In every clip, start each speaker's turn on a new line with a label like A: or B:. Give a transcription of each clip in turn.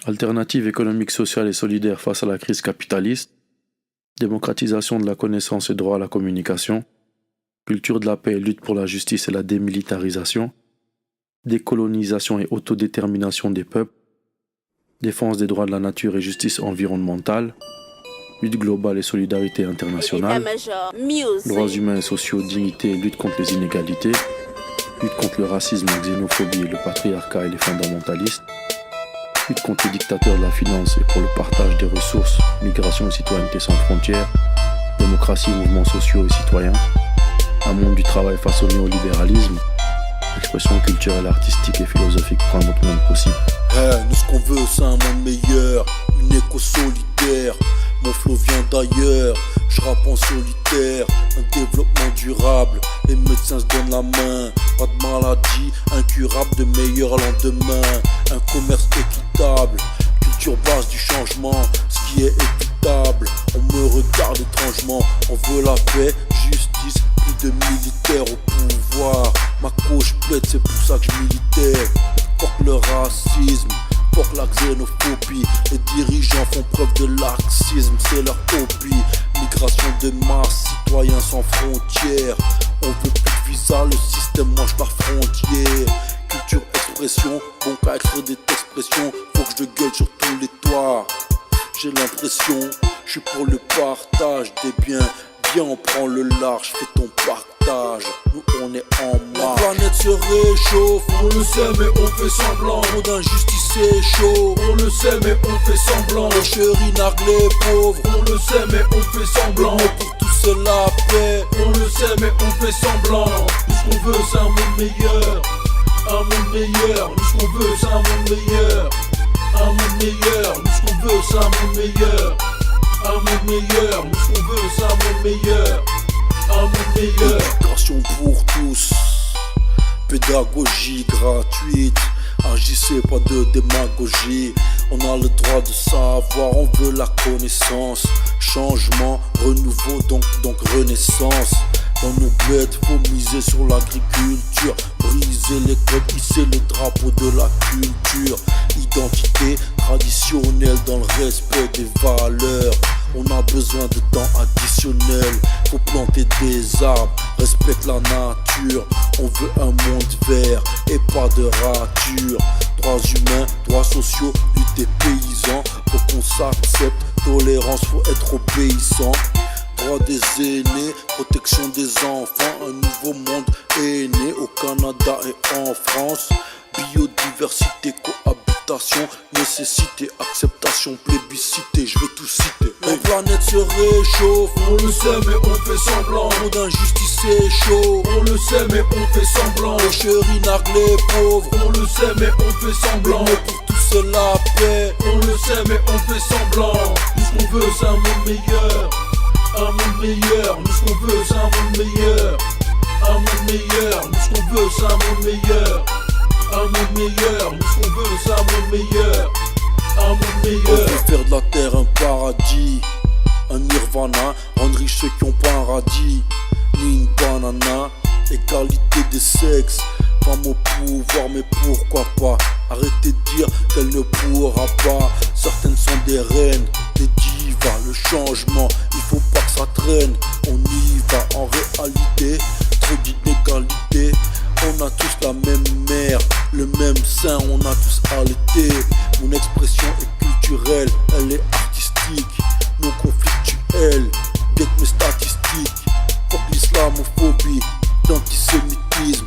A: Alternative économique, sociale et solidaire face à la crise capitaliste. Démocratisation de la connaissance et droit à la communication. Culture de la paix et lutte pour la justice et la démilitarisation. Décolonisation et autodétermination des peuples. Défense des droits de la nature et justice environnementale. Lutte globale et solidarité internationale. Droits humains et sociaux, dignité et lutte contre les inégalités. Lutte contre le racisme, la xénophobie, le patriarcat et les fondamentalistes. Lutte contre les dictateurs de la finance et pour le partage des ressources. Migration et citoyenneté sans frontières. Démocratie, mouvements sociaux et citoyens. Un monde du travail face au néolibéralisme. Expression culturelle, artistique et philosophique pour un autre monde possible.
B: Nous ce qu'on veut c'est un monde meilleur, une éco solidaire. Mon flow vient d'ailleurs, je rappe en solitaire. Un développement durable, les médecins se donnent la main. Pas de maladie incurable, de meilleurs lendemains. Un commerce équitable, culture base du changement. Ce qui est équitable, on me regarde étrangement. On veut la paix, justice, plus de militaires au pouvoir. Ma cause plaide, c'est pour ça que je militais. Porte le racisme, porte la xénophobie. Les dirigeants font preuve de laxisme, c'est leur hobby. Migration de masse, citoyens sans frontières. On veut plus de visa, le système mange par frontière. Culture, expression, bon qu'à extraire des expressions. Faut que je gueule sur tous les toits. J'ai l'impression, je suis pour le partage des biens. Viens on prend le large, fais ton partage. Nous on est en marche. La planète se réchauffe,
C: on le sait mais on fait semblant.
B: Trop d'injustice c'est chaud,
C: on le sait mais on fait semblant.
B: Les chéris narguent les pauvres,
C: on le sait mais on fait semblant.
B: Mais pour tous c'est la paix,
C: on le sait mais on fait semblant. Nous ce qu'on veut c'est un monde meilleur, un monde meilleur. Nous ce qu'on veut c'est un monde meilleur, un monde meilleur. Nous ce qu'on veut c'est un monde meilleur, un monde meilleur. Nous ce qu'on veut c'est un monde meilleur, un monde meilleur.
B: Éducation pour tous, pédagogie gratuite. Agissez pas de démagogie. On a le droit de savoir, on veut la connaissance. Changement, renouveau, donc renaissance. Dans nos bleds, faut miser sur l'agriculture. Briser les codes, hisser le drapeau de la culture. Identité traditionnelle dans le respect des valeurs. On a besoin de temps additionnel. Faut planter des arbres, respecte la nature. On veut un monde vert et pas de rature. Droits humains, droits sociaux, lutte des paysans. Faut qu'on s'accepte, tolérance, faut être obéissant. Droits des aînés, protection des enfants. Un nouveau monde est né au Canada et en France. Biodiversité, cohabitation, nécessité, acceptation, plébiscité, je vais tout citer. La planète se réchauffe,
C: on le sait mais on fait semblant.
B: Trop d'injustice c'est chaud,
C: on le sait mais on fait semblant.
B: Les chéris narguent les pauvres,
C: on le sait mais on fait semblant.
B: Mais pour tous c'est la paix,
C: on le sait mais on fait semblant. Nous ce qu'on veut c'est un monde meilleur, un monde meilleur. Nous ce qu'on veut c'est un monde meilleur, un monde meilleur. Nous ce qu'on veut c'est un monde meilleur, un monde meilleur. Nous ce qu'on veut c'est un monde meilleur, un monde meilleur.
B: On veut faire de la terre un paradis, un nirvana, rendre riches ceux qui ont pas un radis, ni une banana. Égalité des sexes, femme au pouvoir, mais pourquoi pas. Arrêtez de dire qu'elle ne pourra pas. Certaines sont des reines, des divas. Le changement, il faut pas que ça traîne. On y va en réalité, trop d'inégalité. On a tous la même mère, le même sein, on a tous allaité. Mon expression est culturelle, elle est artistique, non conflictuelle. Get mes statistiques, fuck l'islamophobie, l'antisémitisme,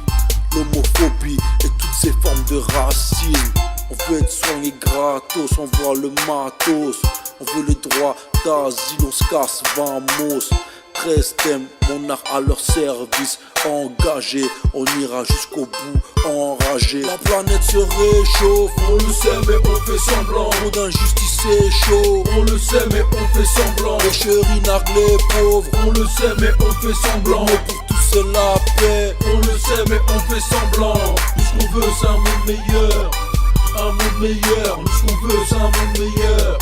B: l'homophobie et toutes ces formes de racisme. On veut être soigné gratos, on voit le matos. On veut les droits d'asile, on se casse, vamos. 13 thèmes, mon art à leur service. Engagé, on ira jusqu'au bout, enragé. La planète se réchauffe,
C: on le sait mais on fait semblant.
B: Trop d'injustice c'est chaud,
C: on le sait mais on fait semblant.
B: Les chéris narguent les pauvres,
C: on le sait mais on fait semblant.
B: Mais pour tous c'est la paix,
C: on le sait mais on fait semblant. Nous ce qu'on veut c'est un monde meilleur, un monde meilleur. Nous ce qu'on veut c'est un monde meilleur,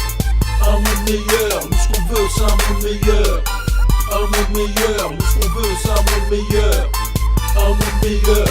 C: un monde meilleur. Nous ce qu'on veut c'est un monde meilleur, un monde meilleur. Nous ce qu'on veut c'est un monde meilleur, un monde meilleur.